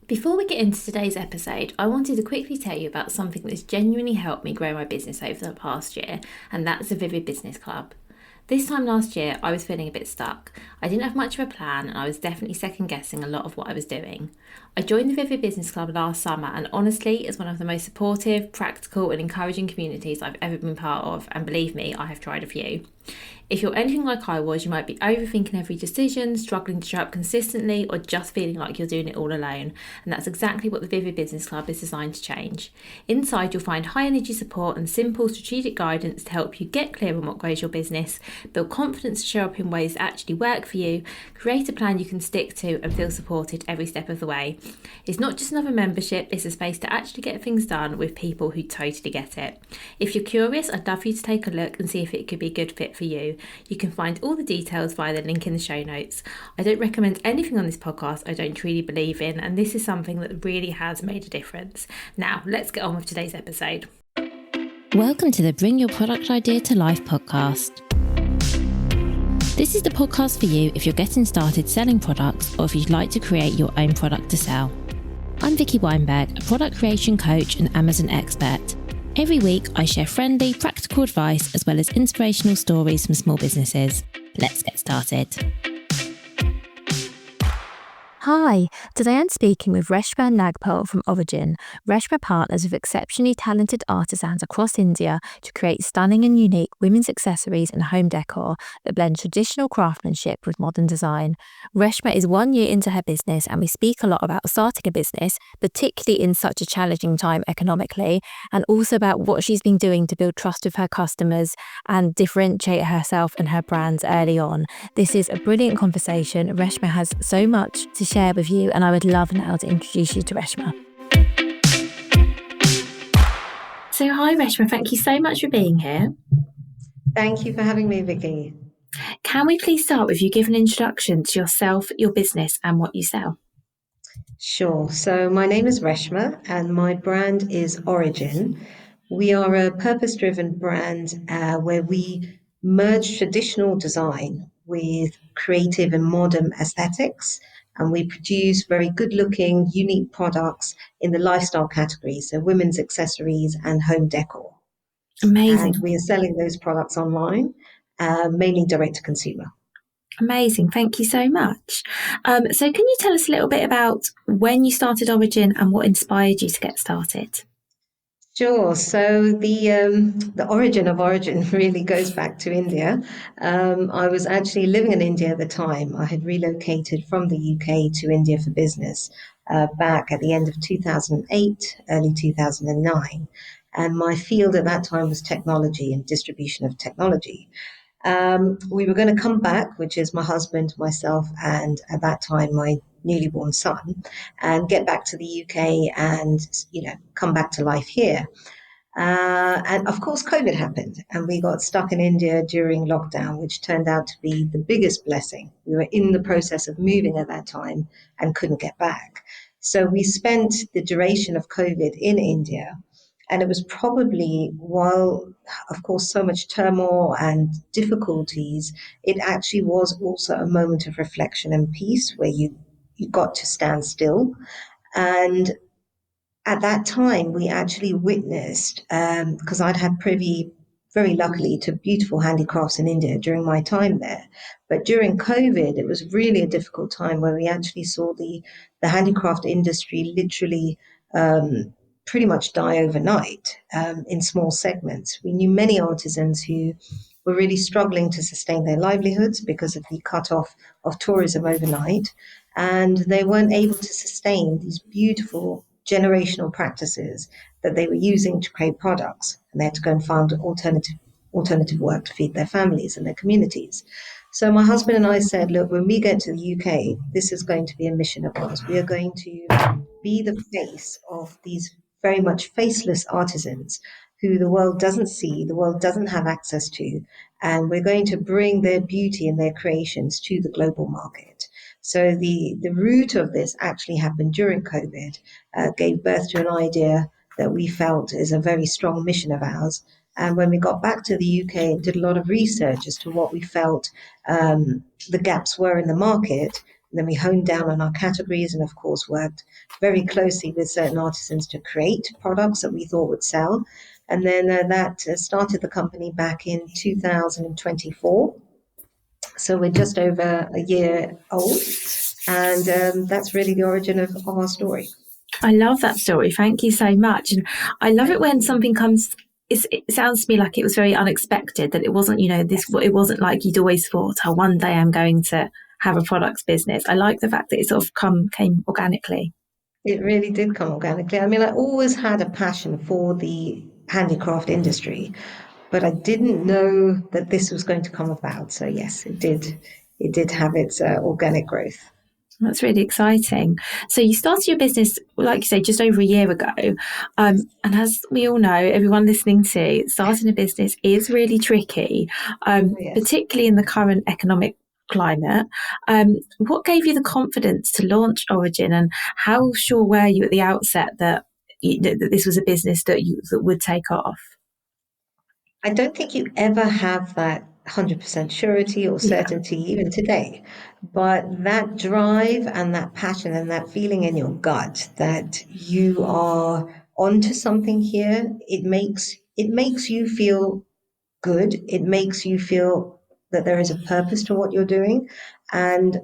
Before we get into today's episode, I wanted to quickly tell you about something that's genuinely helped me grow my business over the past year, and that's the Vivid Business Club. This time last year, I was feeling a bit stuck. I didn't have much of a plan, and I was definitely second guessing a lot of what I was doing. I joined the Vivid Business Club last summer, and honestly, it's one of the most supportive, practical, and encouraging communities I've ever been part of, and believe me, I have tried a few. If you're anything like I was, you might be overthinking every decision, struggling to show up consistently, or just feeling like you're doing it all alone. And that's exactly what the Vivid Business Club is designed to change. Inside, you'll find high energy support and simple strategic guidance to help you get clear on what grows your business, build confidence to show up in ways that actually work for you, create a plan you can stick to, and feel supported every step of the way. It's not just another membership, it's a space to actually get things done with people who totally get it. If you're curious, I'd love for you to take a look and see if it could be a good fit for you. You can find all the details via the link in the show notes. I don't recommend anything on this podcast I don't truly believe in, and this is something that really has made a difference. Now, let's get on with today's episode. Welcome to the Bring Your Product Idea to Life podcast. This is the podcast for you if you're getting started selling products or if you'd like to create your own product to sell. I'm Vicky Weinberg, a product creation coach and Amazon expert. Every week, I share friendly, practical advice as well as inspirational stories from small businesses. Let's get started. Hi, today I'm speaking with Reshma Nagpal from Orregin. Reshma partners with exceptionally talented artisans across India to create stunning and unique women's accessories and home decor that blend traditional craftsmanship with modern design. Reshma is 1 year into her business, and we speak a lot about starting a business, particularly in such a challenging time economically, and also about what she's been doing to build trust with her customers and differentiate herself and her brands early on. This is a brilliant conversation. Reshma has so much to share with you, and I would love now to introduce you to Reshma. So hi Reshma, thank you so much for being here. Thank you for having me, Vicky. Can we please start with you giving an introduction to yourself, your business and what you sell? Sure. So my name is Reshma and my brand is Orregin. We are a purpose-driven brand where we merge traditional design with creative and modern aesthetics, and we produce very good-looking, unique products in the lifestyle category, so women's accessories and home decor. Amazing. And we are selling those products online, mainly direct to consumer. Amazing. Thank you so much. So can you tell us a little bit about when you started Orregin and what inspired you to get started? Sure. So the origin of Origin really goes back to India. I was actually living in India at the time. I had relocated from the UK to India for business back at the end of 2008, early 2009. And my field at that time was technology and distribution of technology. We were going to come back, which is my husband, myself, and at that time, my newly born son, and get back to the UK and, come back to life here. And of course, COVID happened and we got stuck in India during lockdown, which turned out to be the biggest blessing. We were in the process of moving at that time and couldn't get back. So we spent the duration of COVID in India. And it was probably, while, of course, so much turmoil and difficulties, it actually was also a moment of reflection and peace where you got to stand still. And at that time, we actually witnessed, because I'd had privy, very luckily, to beautiful handicrafts in India during my time there. But during COVID, it was really a difficult time where we actually saw the handicraft industry literally pretty much die overnight in small segments. We knew many artisans who were really struggling to sustain their livelihoods because of the cut-off of tourism overnight, and they weren't able to sustain these beautiful generational practices that they were using to create products, and they had to go and find alternative work to feed their families and their communities. So my husband and I said, look, when we get to the UK, this is going to be a mission of ours. We are going to be the face of these very much faceless artisans who the world doesn't see, the world doesn't have access to, and we're going to bring their beauty and their creations to the global market. So the root of this actually happened during COVID, gave birth to an idea that we felt is a very strong mission of ours. And when we got back to the UK and did a lot of research as to what we felt the gaps were in the market, Then we honed down on our categories and, of course, worked very closely with certain artisans to create products that we thought would sell. And then that started the company back in 2024. So we're just over a year old. And that's really the origin of our story. I love that story. Thank you so much. And I love it when something comes. It sounds to me like it was very unexpected, that it wasn't, it wasn't like you'd always thought, oh, one day I'm going to have a products business. I like the fact that it sort of came organically. It really did come organically. I mean, I always had a passion for the handicraft industry, but I didn't know that this was going to come about. So yes, it did. It did have its organic growth. That's really exciting. So you started your business, like you say, just over a year ago. And as we all know, everyone listening to, starting a business is really tricky, particularly in the current economic climate. What gave you the confidence to launch Orregin, and how sure were you at the outset that this was a business that would take off? I don't think you ever have that 100% surety or certainty, even today. But that drive and that passion and that feeling in your gut that you are onto something here, it makes you feel good. It makes you feel that there is a purpose to what you're doing. And,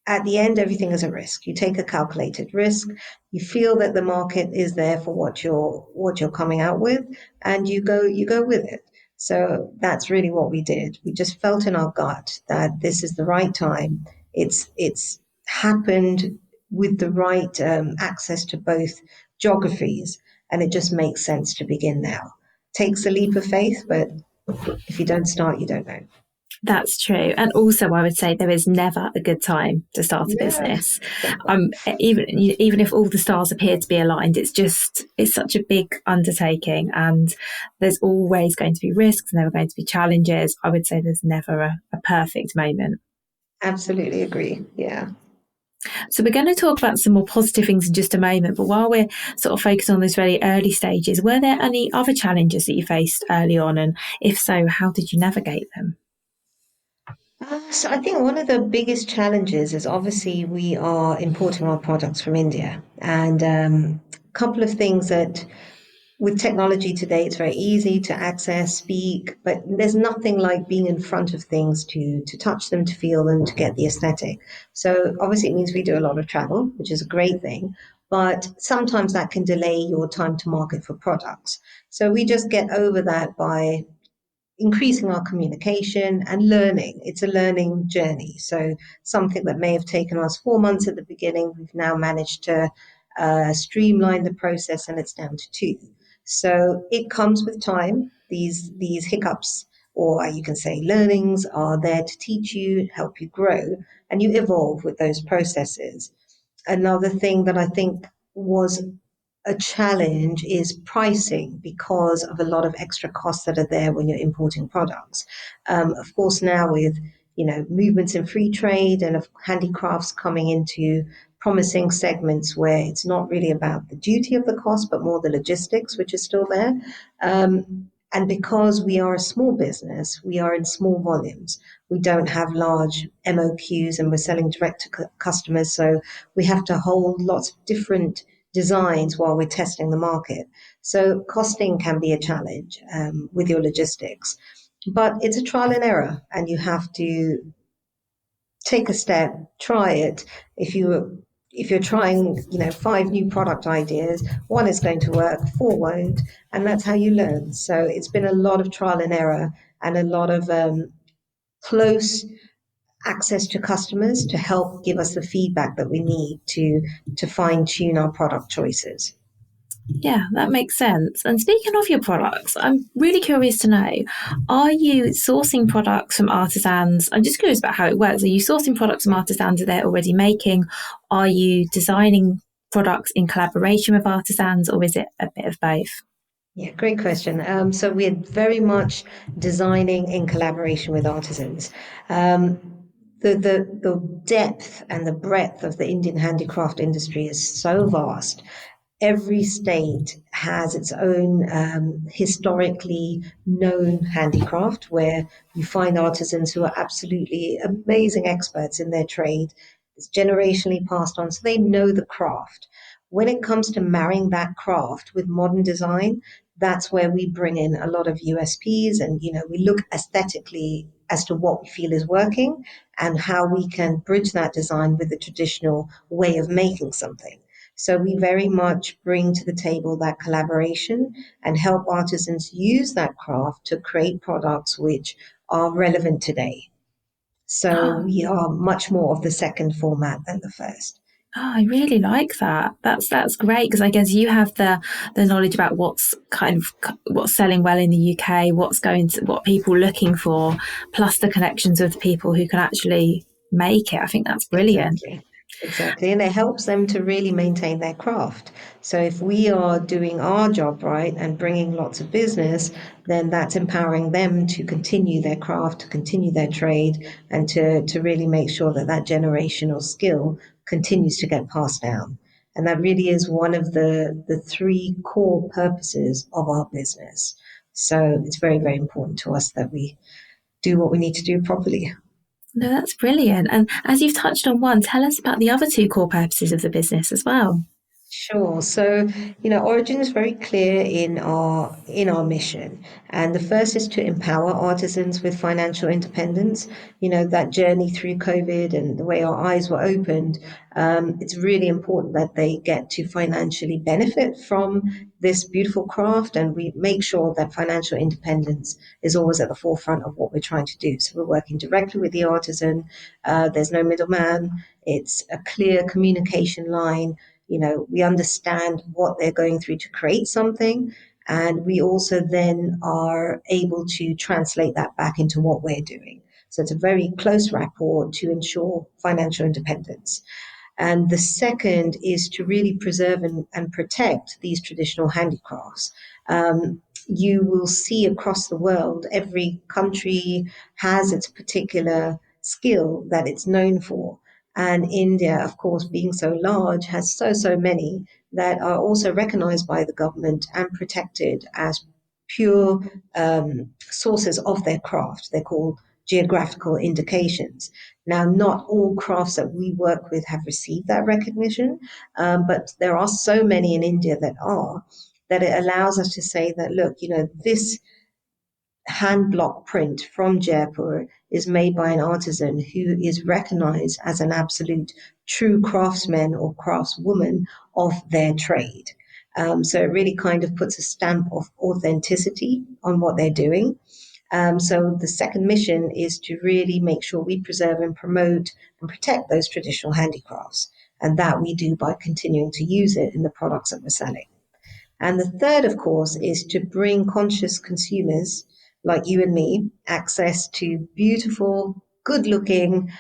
at the end, everything is a risk. You take a calculated risk. You feel that the market is there for what you're coming out with, and you go with it. So that's really what we did. We just felt in our gut that this is the right time. It's happened with the right access to both geographies, and it just makes sense to begin now. Takes a leap of faith, but if you don't start, you don't know. That's true. And also, I would say there is never a good time to start a business. Even if all the stars appear to be aligned, it's such a big undertaking, and there's always going to be risks and there are going to be challenges. I would say there's never a perfect moment. Absolutely agree. Yeah. So we're going to talk about some more positive things in just a moment, but while we're sort of focused on those very early stages, were there any other challenges that you faced early on? And if so, how did you navigate them? So I think one of the biggest challenges is obviously we are importing our products from India, and a couple of things that with technology today it's very easy to access, speak, but there's nothing like being in front of things to touch them, to feel them, to get the aesthetic. So obviously it means we do a lot of travel, which is a great thing, but sometimes that can delay your time to market for products. So we just get over that by increasing our communication and learning. It's a learning journey. So something that may have taken us 4 months at the beginning, we've now managed to streamline the process, and it's down to 2. So it comes with time. These hiccups, or you can say learnings, are there to teach you, help you grow, and you evolve with those processes. Another thing that I think was a challenge is pricing because of a lot of extra costs that are there when you're importing products. Of course, now with movements in free trade and of handicrafts coming into promising segments where it's not really about the duty of the cost, but more the logistics, which is still there. And because we are a small business, we are in small volumes. We don't have large MOQs, and we're selling direct to customers. So we have to hold lots of different designs while we're testing the market. So costing can be a challenge with your logistics, but it's a trial and error, and you have to take a step, try it. If you're trying, 5 new product ideas, 1 is going to work, 4 won't, and that's how you learn. So it's been a lot of trial and error and a lot of close access to customers to help give us the feedback that we need to fine tune our product choices. Yeah, that makes sense. And speaking of your products, I'm really curious to know, are you sourcing products from artisans? I'm just curious about how it works. Are you sourcing products from artisans that they're already making? Are you designing products in collaboration with artisans, or is it a bit of both? Yeah, great question. So we're very much designing in collaboration with artisans. The depth and the breadth of the Indian handicraft industry is so vast. every state has its own historically known handicraft where you find artisans who are absolutely amazing experts in their trade. It's generationally passed on, so they know the craft. When it comes to marrying that craft with modern design, that's where we bring in a lot of USPs, and we look aesthetically as to what we feel is working and how we can bridge that design with the traditional way of making something. So we very much bring to the table that collaboration and help artisans use that craft to create products which are relevant today. So Oh, we are much more of the second format than the first. I really like that. That's great because I guess you have the knowledge about what's selling well in the UK, what people are looking for, plus the connections of the people who can actually make it. I think that's brilliant. Exactly. Exactly. And it helps them to really maintain their craft. So if we are doing our job right and bringing lots of business, then that's empowering them to continue their craft, to continue their trade, and to really make sure that that generational skill continues to get passed down. And that really is one of the three core purposes of our business. So it's very, very important to us that we do what we need to do properly. No, that's brilliant. And as you've touched on one, tell us about the other two core purposes of the business as well. Sure. So, Origin is very clear in our mission, and the first is to empower artisans with financial independence. That journey through COVID and the way our eyes were opened. It's really important that they get to financially benefit from this beautiful craft, and we make sure that financial independence is always at the forefront of what we're trying to do. So we're working directly with the artisan. There's no middleman. It's a clear communication line. We understand what they're going through to create something, and we also then are able to translate that back into what we're doing. So it's a very close rapport to ensure financial independence. And the second is to really preserve and protect these traditional handicrafts. You will see across the world, every country has its particular skill that it's known for. And India, of course, being so large, has so many that are also recognized by the government and protected as pure sources of their craft. They're called geographical indications. Now, not all crafts that we work with have received that recognition, but there are so many in India that it allows us to say that, look, this hand block print from Jaipur is made by an artisan who is recognized as an absolute true craftsman or craftswoman of their trade. So it really kind of puts a stamp of authenticity on what they're doing. So the second mission is to really make sure we preserve and promote and protect those traditional handicrafts. And that we do by continuing to use it in the products that we're selling. And the third, of course, is to bring conscious consumers like you and me access to beautiful, good looking,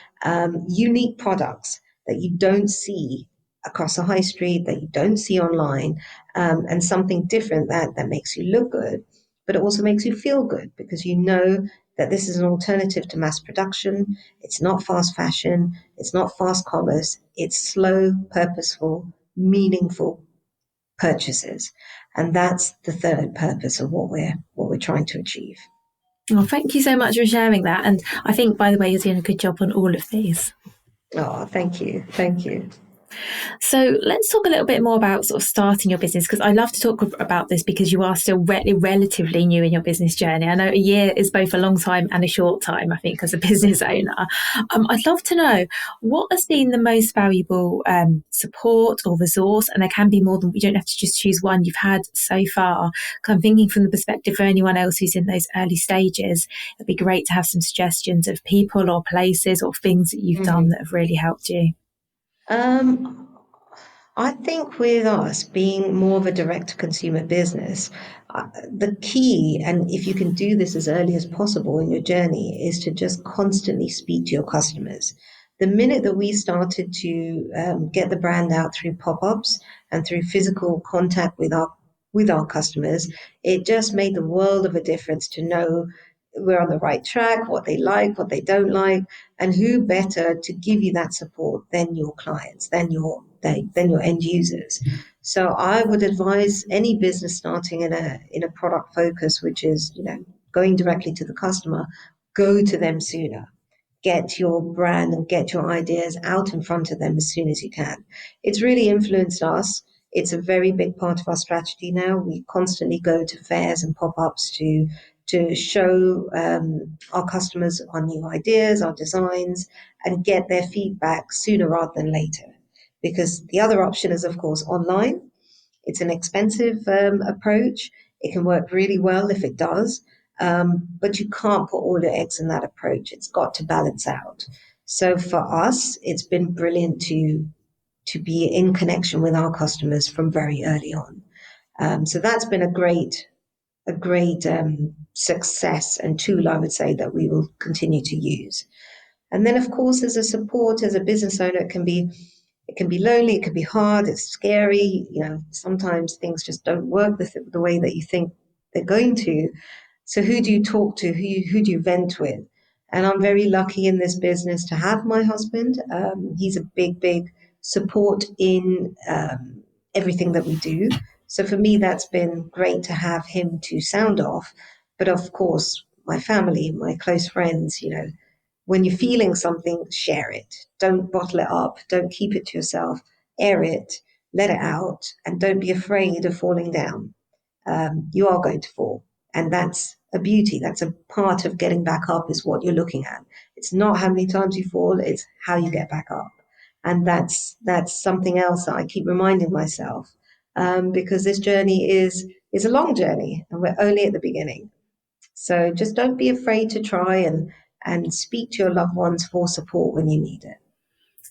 unique products that you don't see across the high street, that you don't see online, and something different that makes you look good, but it also makes you feel good because you know that this is an alternative to mass production. It's not fast fashion, it's not fast commerce, it's slow, purposeful, meaningful purchases. And that's the third purpose of what we're trying to achieve. Well, thank you so much for sharing that. And I think, by the way, you're doing a good job on all of these. Oh, thank you. Thank you. So let's talk a little bit more about sort of starting your business because I love to talk about this because you are still relatively new in your business journey. I know a year is both a long time and a short time, I think, as a business owner. I'd love to know what has been the most valuable support or resource, and there can be more than, you don't have to just choose one you've had so far. I'm thinking from the perspective for anyone else who's in those early stages, it'd be great to have some suggestions of people or places or things that you've done that have really helped you. Um, I think with us being more of a direct to consumer business, the key, and if you can do this as early as possible in your journey, is to just constantly speak to your customers. The minute that we started to get the brand out through pop-ups and through physical contact with our customers, it just made the world of a difference to know we're on the right track, what they like, what they don't like, and who better to give you that support than your clients, than your end users. So I would advise any business starting in a product focus, which is, going directly to the customer, go to them sooner. Get your brand and get your ideas out in front of them as soon as you can. It's really influenced us. It's a very big part of our strategy now. We constantly go to fairs and pop-ups to show our customers our new ideas, our designs, and get their feedback sooner rather than later. Because the other option is, of course, online. It's an expensive approach. It can work really well if it does, but you can't put all your eggs in that approach. It's got to balance out. So for us, it's been brilliant to be in connection with our customers from very early on. So that's been a great success and tool, I would say, that we will continue to use. And then, of course, as a support, as a business owner, it can be lonely, it can be hard, it's scary. Sometimes things just don't work the way that you think they're going to. So who do you talk to? Who do you vent with? And I'm very lucky in this business to have my husband. He's a big, big support in everything that we do. So for me, that's been great to have him to sound off. But of course, my family, my close friends, when you're feeling something, share it. Don't bottle it up. Don't keep it to yourself. Air it, let it out, and don't be afraid of falling down. You are going to fall. And that's a beauty. That's a part of getting back up, is what you're looking at. It's not how many times you fall, it's how you get back up. And that's something else that I keep reminding myself, because this journey is a long journey, and we're only at the beginning. So just don't be afraid to try and speak to your loved ones for support when you need it.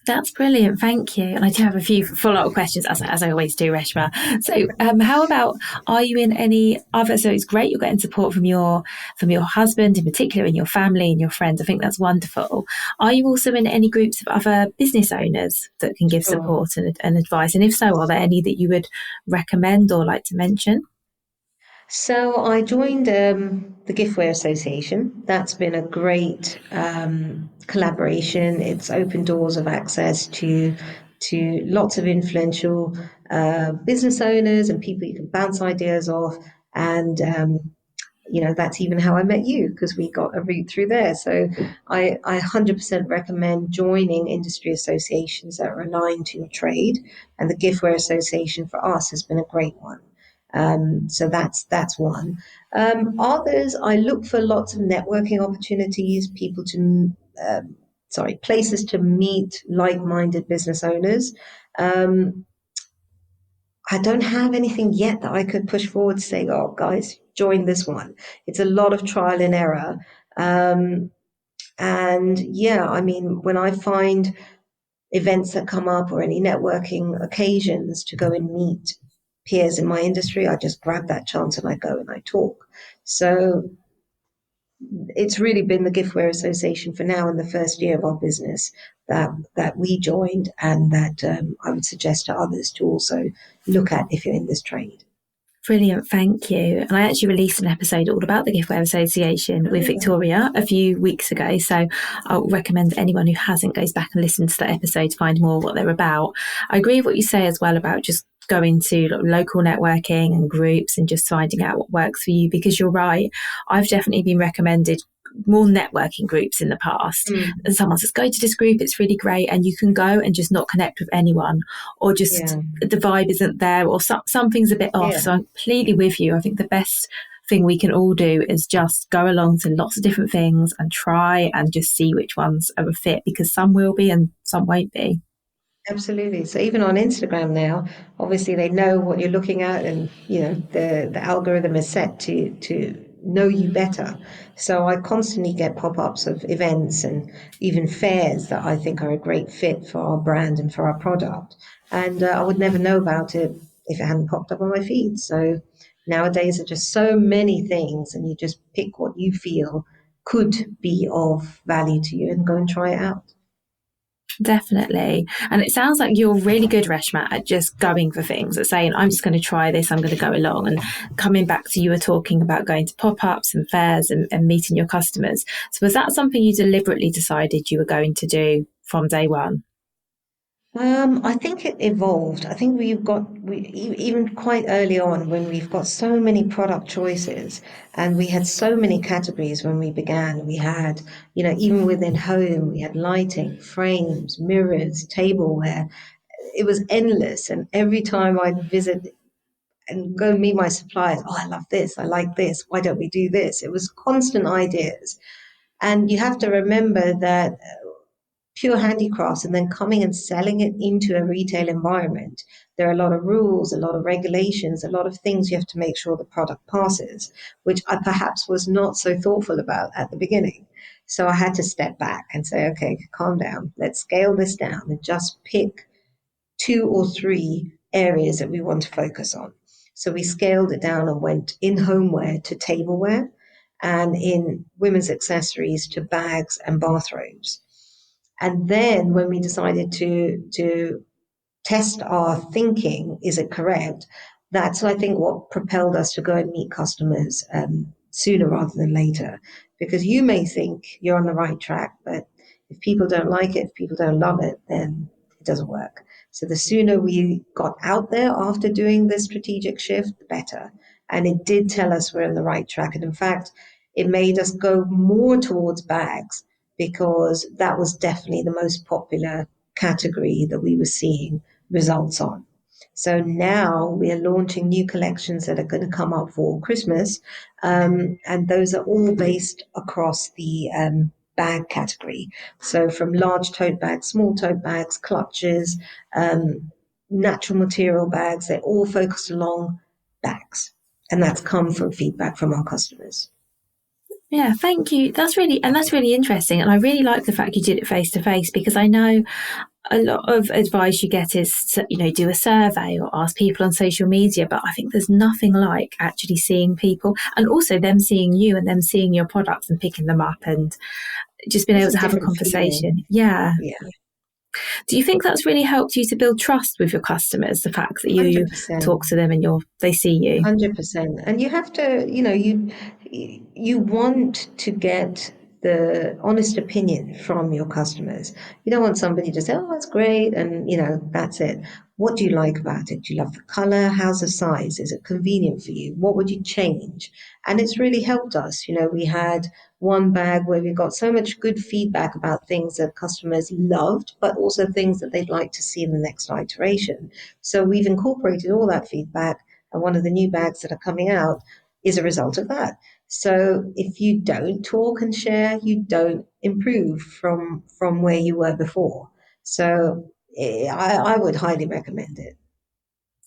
That's brilliant, thank you. And I do have a few follow-up questions, as I always do, Reshma. So, how about, are you in any other? So it's great you're getting support from your husband, in particular, and your family and your friends. I think that's wonderful. Are you also in any groups of other business owners that can give Sure. support and advice? And if so, are there any that you would recommend or like to mention? So I joined the Giftware Association. That's been a great collaboration. It's opened doors of access to lots of influential business owners and people you can bounce ideas off. And that's even how I met you, because we got a route through there. So I 100% recommend joining industry associations that are aligned to your trade. And the Giftware Association for us has been a great one. So that's one. Others, I look for lots of networking opportunities, places to meet like-minded business owners. Um, I don't have anything yet that I could push forward saying, "Oh, guys, join this one." It's a lot of trial and error. Um, and yeah, I mean, when I find events that come up or any networking occasions to go and meet peers in my industry, I just grab that chance and I go and I talk. So it's really been the Giftware Association for now in the first year of our business that we joined, and that I would suggest to others to also look at if you're in this trade. Brilliant, thank you. And I actually released an episode all about the Giftware Association with Oh, Victoria a few weeks ago. So I'll recommend anyone who hasn't goes back and listens to that episode to find more what they're about. I agree with what you say as well about just going to local networking and groups and just finding out what works for you, because you're right. I've definitely been recommended more networking groups in the past, and someone says go to this group, it's really great, and you can go and just not connect with anyone, or just yeah, the vibe isn't there, or something's a bit off. yeah. So I'm completely with you. I think the best thing we can all do is just go along to lots of different things and try and just see which ones are a fit, because some will be and some won't be. Absolutely. So even on Instagram now, obviously they know what you're looking at, and the algorithm is set to know you better. So I constantly get pop-ups of events and even fairs that I think are a great fit for our brand and for our product. And I would never know about it if it hadn't popped up on my feed. So nowadays there are just so many things, and you just pick what you feel could be of value to you and go and try it out. Definitely. And it sounds like you're really good, Reshma, at just going for things, at saying, I'm just going to try this, I'm going to go along. And coming back to, you were talking about going to pop-ups and fairs and meeting your customers. So was that something you deliberately decided you were going to do from day one? I think it evolved. I think even quite early on when we've got so many product choices and we had so many categories when we began. We had, even within home, we had lighting, frames, mirrors, tableware. It was endless. And every time I'd visit and go meet my suppliers, oh, I love this. I like this. Why don't we do this? It was constant ideas. And you have to remember that pure handicrafts and then coming and selling it into a retail environment, there are a lot of rules, a lot of regulations, a lot of things you have to make sure the product passes, which I perhaps was not so thoughtful about at the beginning. So I had to step back and say, okay, calm down. Let's scale this down and just pick two or three areas that we want to focus on. So we scaled it down and went in homeware to tableware and in women's accessories to bags and bathrobes. And then when we decided to test our thinking, is it correct? That's, I think, what propelled us to go and meet customers sooner rather than later. Because you may think you're on the right track, but if people don't like it, if people don't love it, then it doesn't work. So the sooner we got out there after doing this strategic shift, the better. And it did tell us we're on the right track. And in fact, it made us go more towards bags because that was definitely the most popular category that we were seeing results on. So now we are launching new collections that are going to come up for Christmas, and those are all based across the bag category. So from large tote bags, small tote bags, clutches, natural material bags, they're all focused along bags. And that's come from feedback from our customers. Yeah, thank you. That's really interesting. And I really like the fact you did it face to face because I know a lot of advice you get is to, do a survey or ask people on social media. But I think there's nothing like actually seeing people and also them seeing you and them seeing your products and picking them up and just being It's able a to have a different feeling. conversation. Yeah. Yeah, Do you think that's really helped you to build trust with your customers? The fact that you 100%. talk to them and they see you. 100%. And you have to, you want to get the honest opinion from your customers. You don't want somebody to say, oh, that's great, and that's it. What do you like about it? Do you love the color? How's the size? Is it convenient for you? What would you change? And it's really helped us. We had one bag where we got so much good feedback about things that customers loved, but also things that they'd like to see in the next iteration. So we've incorporated all that feedback, and one of the new bags that are coming out is a result of that. So if you don't talk and share, you don't improve from where you were before. So I would highly recommend it.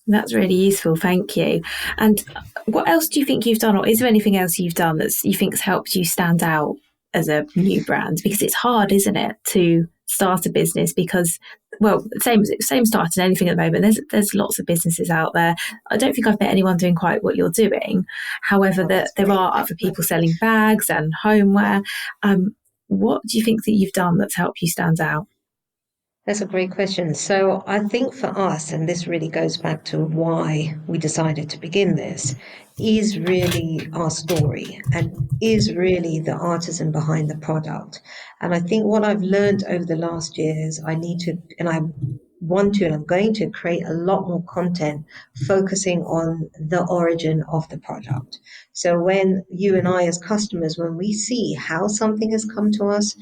That's really useful. Thank you. And what else do you think you've done, or is there anything else you've done that you think's helped you stand out as a new brand? Because it's hard, isn't it, to start a business? Because, well, same starting anything at the moment. There's lots of businesses out there. I don't think I've met anyone doing quite what you're doing. However, Oh, that's there great. are other people selling bags and homeware. What do you think that you've done that's helped you stand out? That's a great question. So I think for us, and this really goes back to why we decided to begin this, is really our story and is really the artisan behind the product. And I think what I've learned over the last years, I need to, and I want to, and I'm going to create a lot more content focusing on the origin of the product. So when you and I, as customers, when we see how something has come to us,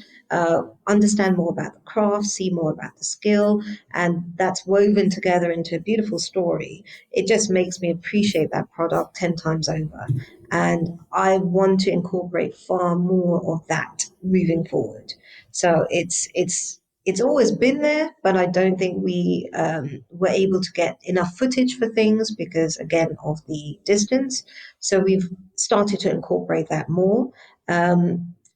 understand more about the craft, see more about the skill, and that's woven together into a beautiful story. It just makes me appreciate that product 10 times over. And I want to incorporate far more of that moving forward. So it's always been there, but I don't think we were able to get enough footage for things because, again, of the distance. So we've started to incorporate that more.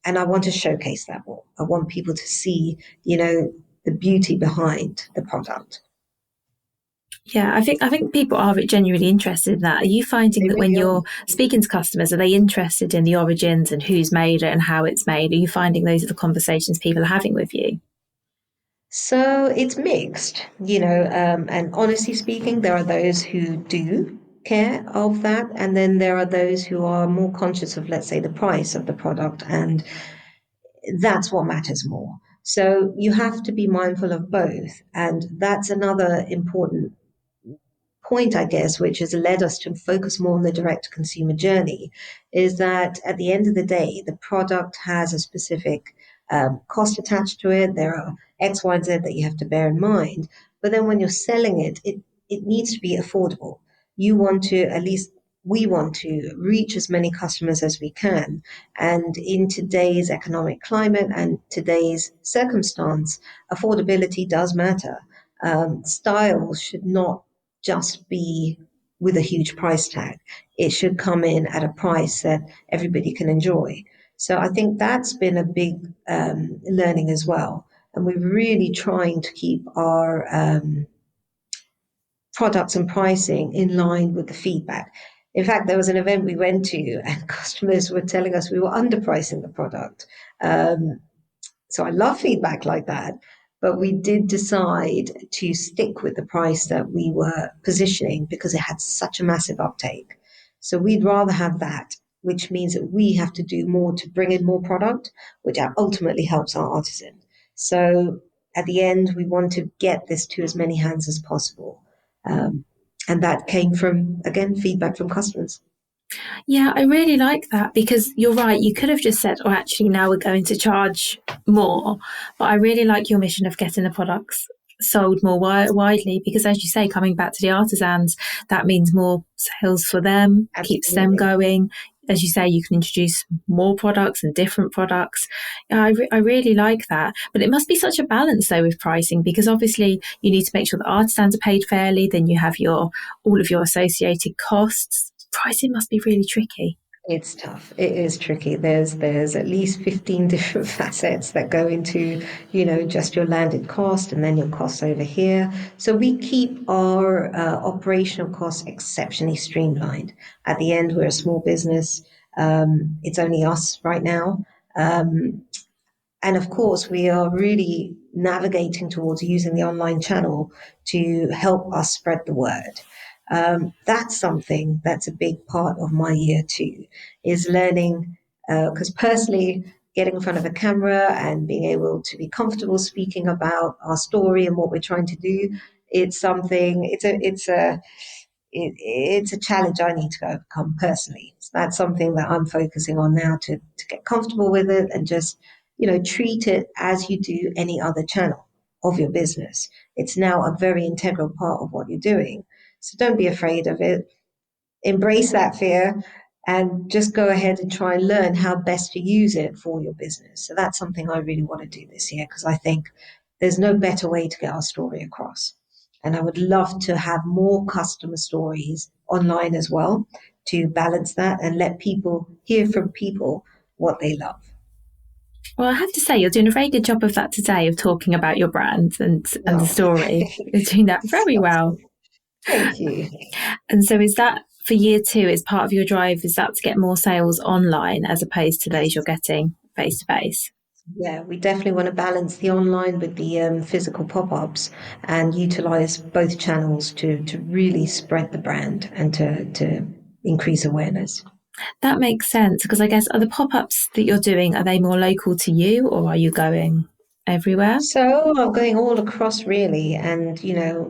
And I want to showcase that more. I want people to see, the beauty behind the product. Yeah, I think people are genuinely interested in that. Are you finding They that when really are. you're speaking to customers, are they interested in the origins and who's made it and how it's made? Are you finding those are the conversations people are having with you? So it's mixed, and honestly speaking, there are those who do care of that, and then there are those who are more conscious of, let's say, the price of the product, and that's what matters more. So you have to be mindful of both. And that's another important point, I guess, which has led us to focus more on the direct consumer journey, is that at the end of the day, the product has a specific cost attached to it. There are X, Y, and Z that you have to bear in mind. But then when you're selling it, it needs to be affordable. You want to, at least we want to, reach as many customers as we can. And in today's economic climate and today's circumstance, affordability does matter. Style should not just be with a huge price tag. It should come in at a price that everybody can enjoy. So I think that's been a big learning as well. And we're really trying to keep our products and pricing in line with the feedback. In fact, there was an event we went to, and customers were telling us we were underpricing the product. Um, so I love feedback like that. But we did decide to stick with the price that we were positioning because it had such a massive uptake. So we'd rather have that, which means that we have to do more to bring in more product, which ultimately helps our artisan. So at the end, we want to get this to as many hands as possible. Um, and that came from, again, feedback from customers. Yeah, I really like that because you're right. You could have just said, oh, actually, now we're going to charge more. But I really like your mission of getting the products sold more widely because, as you say, coming back to the artisans, that means more sales for them, keeps them Absolutely. going. As you say, you can introduce more products and different products. Yeah, I really like that. But it must be such a balance, though, with pricing because obviously you need to make sure the artisans are paid fairly. Then you have all of your associated costs. Pricing must be really tricky. It's tough. It is tricky. There's at least 15 different facets that go into, just your landed cost and then your costs over here. So we keep our operational costs exceptionally streamlined. At the end, we're a small business. It's only us right now. Um, and of course, we are really navigating towards using the online channel to help us spread the word. That's something that's a big part of my year too, is learning, because personally, getting in front of a camera and being able to be comfortable speaking about our story and what we're trying to do, it's a challenge I need to overcome personally. So that's something that I'm focusing on now to get comfortable with it and just, treat it as you do any other channel of your business. It's now a very integral part of what you're doing. So don't be afraid of it. Embrace that fear and just go ahead and try and learn how best to use it for your business. So that's something I really want to do this year because I think there's no better way to get our story across. And I would love to have more customer stories online as well to balance that and let people hear from people what they love. Well, I have to say, you're doing a very good job of that today, of talking about your brand and the No, story. You're doing that very well. thank you. And so, is that for year two? Is part of your drive? Is that to get more sales online as opposed to those you're getting face to face? Yeah, we definitely want to balance the online with the physical pop-ups and utilize both channels to really spread the brand and to increase awareness. That makes sense because I guess are the pop ups that you're doing are they more local to you or are you going everywhere? So I'm going all across really, and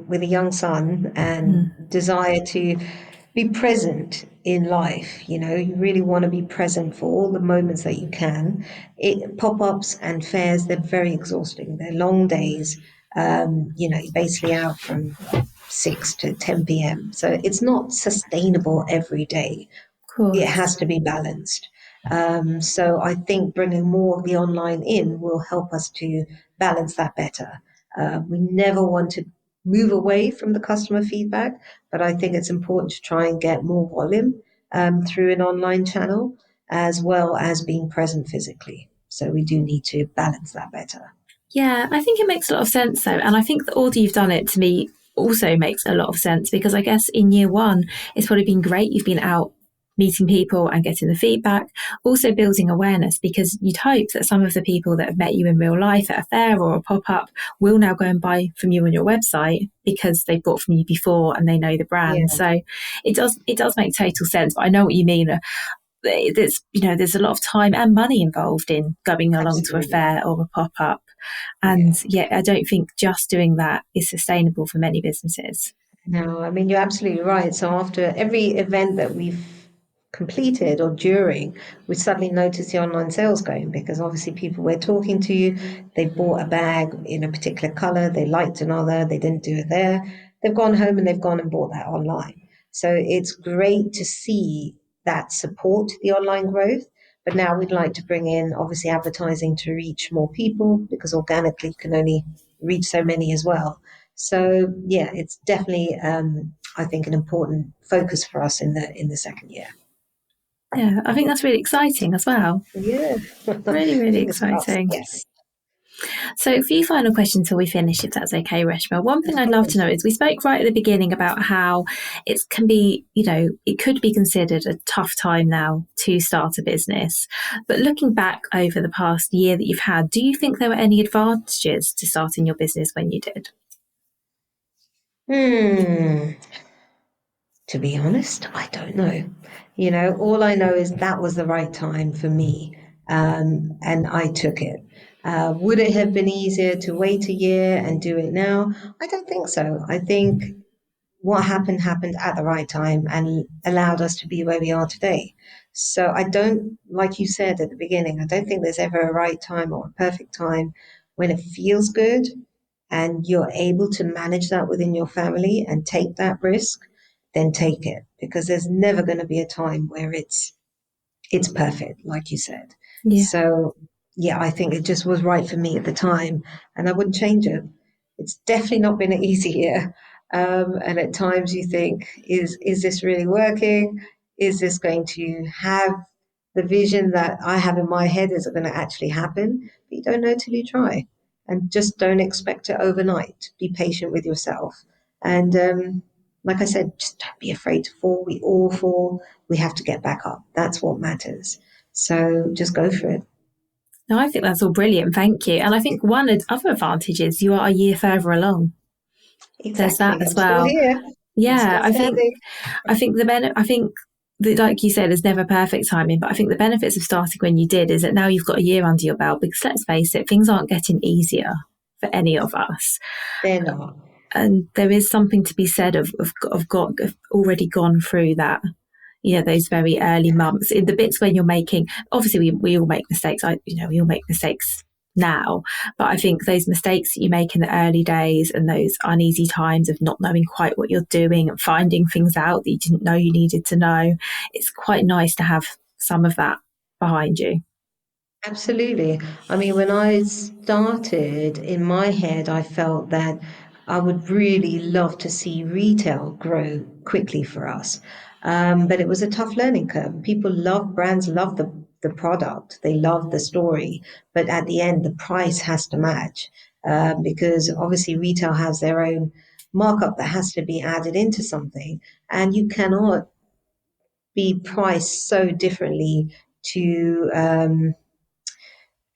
with a young son and Mm, desire to be present in life. You really want to be present for all the moments that you can. Pop-ups and fairs, they're very exhausting. They're long days. You're basically out from 6 to 10 p.m. So it's not sustainable every day. of It course. has to be balanced. So I think bringing more of the online in will help us to balance that better. We never want to move away from the customer feedback, but I think it's important to try and get more volume through an online channel as well as being present physically. So we do need to balance that better. Yeah, I think it makes a lot of sense though. And I think the order you've done it to me also makes a lot of sense because I guess in year one, it's probably been great. You've been out meeting people and getting the feedback, also building awareness because you'd hope that some of the people that have met you in real life at a fair or a pop up will now go and buy from you on your website because they bought from you before and they know the brand. Yeah. So it does make total sense. But I know what you mean. there's a lot of time and money involved in going along to a Absolutely. fair or a pop-up. And Yeah. I don't think just doing that is sustainable for many businesses. No, I mean, you're absolutely right. So after every event that we've completed or during, we suddenly notice the online sales going because obviously people were talking to you, they bought a bag in a particular color, they liked another, they didn't do it there. They've gone home and they've gone and bought that online. So it's great to see that support the online growth. But now we'd like to bring in obviously advertising to reach more people because organically you can only reach so many as well. So yeah, it's definitely I think an important focus for us in the second year. Yeah, I think that's really exciting as well. Yeah, Really, really fingers crossed. exciting. Yes, So a few final questions till we finish, if that's okay, Reshma. One thing of I'd love to course. know is we spoke right at the beginning about how it can be, it could be considered a tough time now to start a business. But looking back over the past year that you've had, do you think there were any advantages to starting your business when you did? Hmm. To be honest, I don't know. All I know is that was the right time for me, and I took it. Would it have been easier to wait a year and do it now? I don't think so. I think what happened at the right time and allowed us to be where we are today. So I don't, like you said at the beginning, I don't think there's ever a right time or a perfect time. When it feels good and you're able to manage that within your family and take that risk, then take it because there's never going to be a time where it's perfect, like you said. Yeah. So yeah, I think it just was right for me at the time, and I wouldn't change it. It's definitely not been an easy year, and at times you think, is this really working? Is this going to have the vision that I have in my head? Is it going to actually happen? But you don't know till you try, and just don't expect it overnight. Be patient with yourself, and like I said, just don't be afraid to fall. We all fall. We have to get back up. That's what matters. So just go for it. No, I think that's all brilliant. Thank you. And I think one other advantage is you are a year further along. There's that Exactly. as I'm still well. here. I'm Yeah, still standing. I think I think that, like you said, there's never perfect timing, but I think the benefits of starting when you did is that now you've got a year under your belt. Because let's face it, things aren't getting easier for any of us, They're not. and there is something to be said of already gone through that. Those very early months, in the bits when you're making. Obviously, we all make mistakes. We all make mistakes now, but I think those mistakes that you make in the early days and those uneasy times of not knowing quite what you're doing and finding things out that you didn't know you needed to know, it's quite nice to have some of that behind you. Absolutely. I mean, when I started, in my head, I felt that I would really love to see retail grow quickly for us. But it was a tough learning curve. Brands love the product, they love the story, but at the end, the price has to match because obviously retail has their own markup that has to be added into something, and you cannot be priced so differently to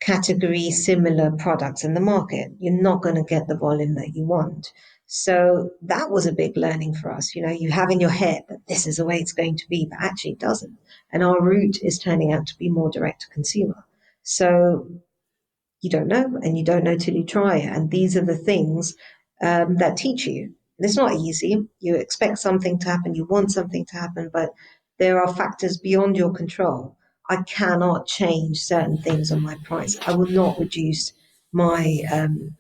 category similar products in the market. You're not going to get the volume that you want. So that was a big learning for us. You have in your head that this is the way it's going to be, but actually it doesn't. And our route is turning out to be more direct to consumer. So you don't know, and you don't know till you try. And these are the things that teach you. And it's not easy. You expect something to happen, you want something to happen, but there are factors beyond your control. I cannot change certain things on my price. I will not reduce my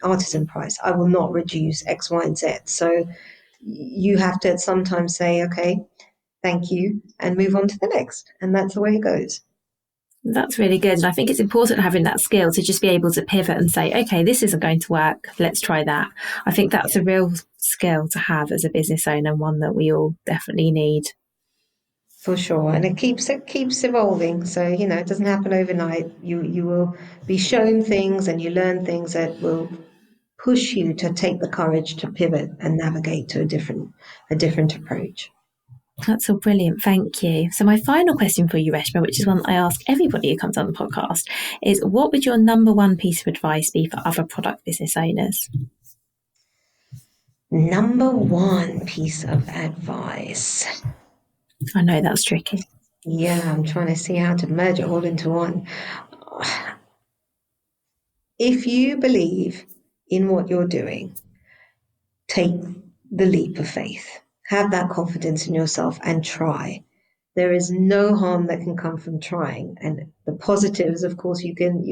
artisan price. I will not reduce X, Y, and Z. So you have to sometimes say, okay, thank you, and move on to the next. And that's the way it goes. That's really good. And I think it's important having that skill to just be able to pivot and say, okay, this isn't going to work. Let's try that. I think that's Yeah. a real skill to have as a business owner, one that we all definitely need. For sure, and it keeps evolving. So it doesn't happen overnight. You will be shown things and you learn things that will push you to take the courage to pivot and navigate to a different approach. That's all brilliant. Thank you. So my final question for you, Reshma, which is one that I ask everybody who comes on the podcast, is what would your number one piece of advice be for other product business owners? Number one piece of advice. I know that's tricky. Yeah, I'm trying to see how to merge it all into one. If you believe in what you're doing, take the leap of faith. Have that confidence in yourself and try. There is no harm that can come from trying. And the positives, of course, you can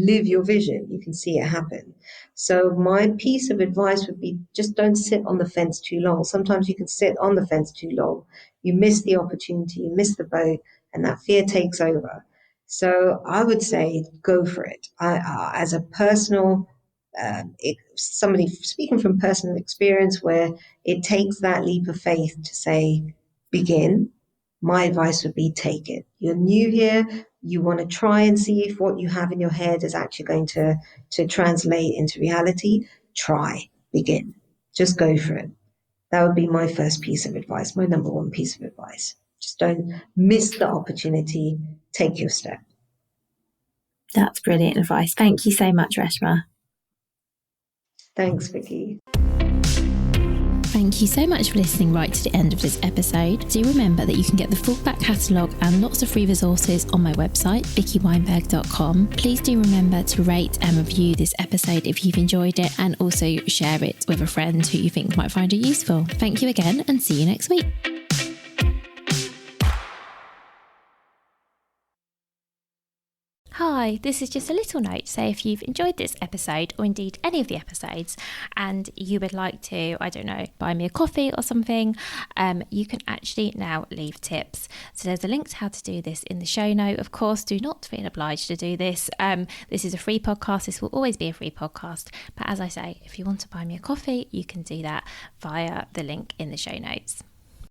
live your vision. You can see it happen. So my piece of advice would be just don't sit on the fence too long. Sometimes you can sit on the fence too long. You miss the opportunity, you miss the boat, and that fear takes over. So I would say go for it. As a personal somebody speaking from personal experience where it takes that leap of faith to say begin, my advice would be take it. You're new here, you want to try and see if what you have in your head is actually going to translate into reality. Try, begin, just go for it. That would be my first piece of advice, my number one piece of advice. Just don't miss the opportunity, take your step. That's brilliant advice. Thank you so much, Reshma. Thanks, Vicky. Thank you so much for listening right to the end of this episode. Do remember that you can get the full back catalogue and lots of free resources on my website, vickyweinberg.com. Please do remember to rate and review this episode if you've enjoyed it, and also share it with a friend who you think might find it useful. Thank you again, and see you next week. Hi, this is just a little note to say if you've enjoyed this episode, or indeed any of the episodes, and you would like to, I don't know, buy me a coffee or something, you can actually now leave tips. So there's a link to how to do this in the show note. Of course, do not feel obliged to do this. This is a free podcast. This will always be a free podcast. But as I say, if you want to buy me a coffee, you can do that via the link in the show notes.